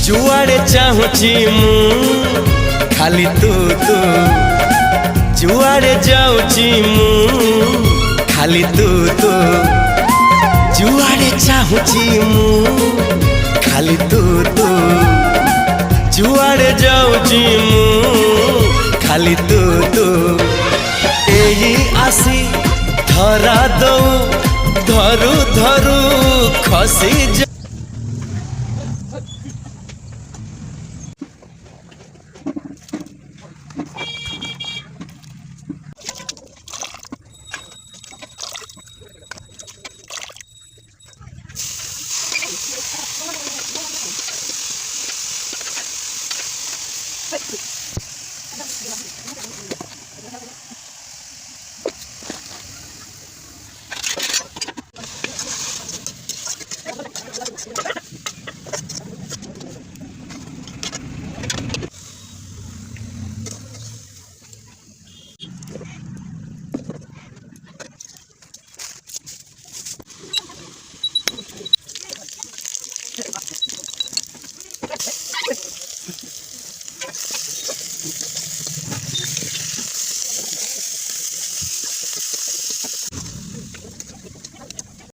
जुआड़े चाहूची मु खाली तू तू जुआड़े जाऊची मु खाली तू तू जुआड़े चाहूची मु खाली तू तू जुआड़े जाऊची मु खाली तू तू एही आसी धरा दऊ धरू धरू खसी